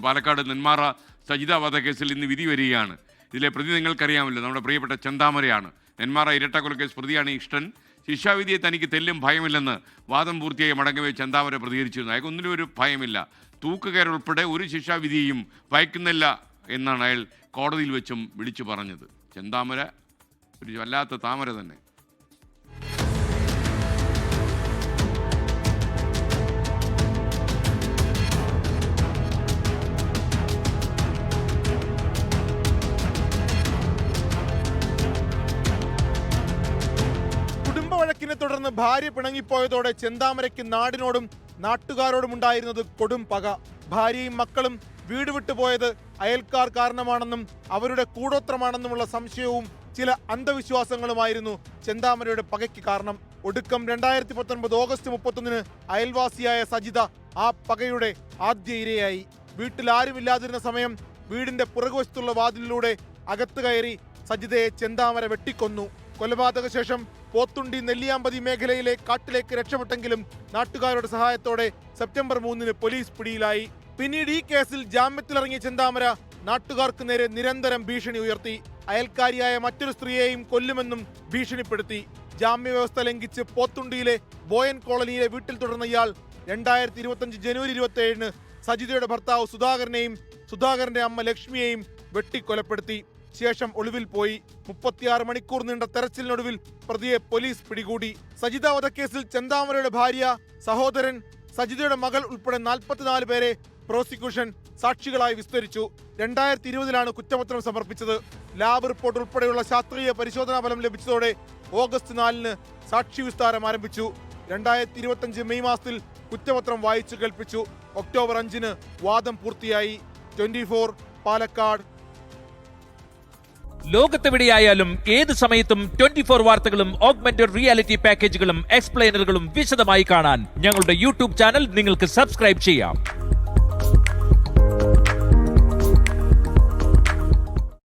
പാലക്കാട് നെന്മാറ സജിത വധക്കേസിൽ ഇന്ന് വിധി വരികയാണ്. ഇതിലെ പ്രതി നിങ്ങൾക്കറിയാമല്ലോ, നമ്മുടെ പ്രിയപ്പെട്ട ചെന്താമരയാണ്. നെന്മാറ ഇരട്ടക്കൊലക്കേസ് പ്രതിയാണ് ഇഷ്ടൻ. ശിക്ഷാവിധിയെ തനിക്ക് തെല്ലും ഭയമില്ലെന്ന് വാദം പൂർത്തിയായി മടങ്ങവേ ചെന്താമര പ്രതികരിച്ചിരുന്നു. അയാൾക്ക് ഒന്നിനും ഒരു ഭയമില്ല. തൂക്കുകയറുൾപ്പെടെ ഒരു ശിക്ഷാവിധിയും ഭയക്കുന്നില്ല എന്നാണ് അയാൾ കോടതിയിൽ വെച്ചും വിളിച്ചു പറഞ്ഞത്. ചെന്താമര ഒരു വല്ലാത്ത താമര തന്നെ. വഴക്കിനെ തുടർന്ന് ഭാര്യ പിണങ്ങിപ്പോയതോടെ ചെന്താമരയ്ക്ക് നാടിനോടും നാട്ടുകാരോടും ഉണ്ടായിരുന്നത് കൊടും പക. ഭാര്യയും മക്കളും വീട് വിട്ടുപോയത് അയൽക്കാർ കാരണമാണെന്നും അവരുടെ കൂടോത്രമാണെന്നുമുള്ള സംശയവും ചില അന്ധവിശ്വാസങ്ങളുമായിരുന്നു ചെന്താമരയുടെ പകയ്ക്ക് കാരണം. ഒടുക്കം 2019 ഓഗസ്റ്റ് 31 അയൽവാസിയായ സജിത ആ പകയുടെ ആദ്യ ഇരയായി. വീട്ടിൽ ആരുമില്ലാതിരുന്ന സമയം വീടിന്റെ പുറകുവശത്തുള്ള വാതിലിലൂടെ അകത്ത് കയറി സജിതയെ ചെന്താമര വെട്ടിക്കൊന്നു. കൊലപാതക ശേഷം പോത്തുണ്ടി നെല്ലിയാമ്പതി മേഖലയിലെ കാട്ടിലേക്ക് രക്ഷപ്പെട്ടെങ്കിലും നാട്ടുകാരുടെ സഹായത്തോടെ സെപ്റ്റംബർ 3 പോലീസ് പിടിയിലായി. പിന്നീട് ഈ കേസിൽ ജാമ്യത്തിലിറങ്ങിയ ചെന്താമര നാട്ടുകാർക്ക് നേരെ നിരന്തരം ഭീഷണി ഉയർത്തി. അയൽക്കാരിയായ മറ്റൊരു സ്ത്രീയെയും കൊല്ലുമെന്നും ഭീഷണിപ്പെടുത്തി. ജാമ്യവ്യവസ്ഥ ലംഘിച്ച് പോത്തുണ്ടിയിലെ ബോയൻ കോളനിയിലെ വീട്ടിൽ തുടർന്ന ഇയാൾ 2025 ജനുവരി 27 സജിതയുടെ ഭർത്താവ് സുധാകരനെയും സുധാകരന്റെ അമ്മ ലക്ഷ്മിയെയും വെട്ടിക്കൊലപ്പെടുത്തി. ശേഷം ഒളിവിൽ പോയി. 36 മണിക്കൂർ നീണ്ട തെരച്ചിലിനൊടുവിൽ പ്രതിയെ പോലീസ് പിടികൂടി. സജിത വധക്കേസിൽ ചെന്താമരയുടെ ഭാര്യ, സഹോദരൻ, സജിതയുടെ മകൾ ഉൾപ്പെടെ 44 പേരെ പ്രോസിക്യൂഷൻ സാക്ഷികളായി വിസ്തരിച്ചു. 2020 കുറ്റപത്രം സമർപ്പിച്ചത്. ലാബ് റിപ്പോർട്ട് ഉൾപ്പെടെയുള്ള ശാസ്ത്രീയ പരിശോധനാ ഫലം ലഭിച്ചതോടെ ഓഗസ്റ്റ് 4 സാക്ഷി വിസ്താരം ആരംഭിച്ചു. 2025 മെയ് മാസത്തിൽ കുറ്റപത്രം വായിച്ചു കേൾപ്പിച്ചു. ഒക്ടോബർ 5 വാദം പൂർത്തിയായി. 24 പാലക്കാട്. ലോകത്തെവിടെയായാലും ഏത് സമയത്തും 24 വാർത്തകളും ഓഗ്മെന്റഡ് റിയാലിറ്റി പാക്കേജുകളും എക്സ്പ്ലെയിനറുകളും വിശദമായി കാണാൻ ഞങ്ങളുടെ യൂട്യൂബ് ചാനൽ നിങ്ങൾക്ക് സബ്സ്ക്രൈബ് ചെയ്യാം.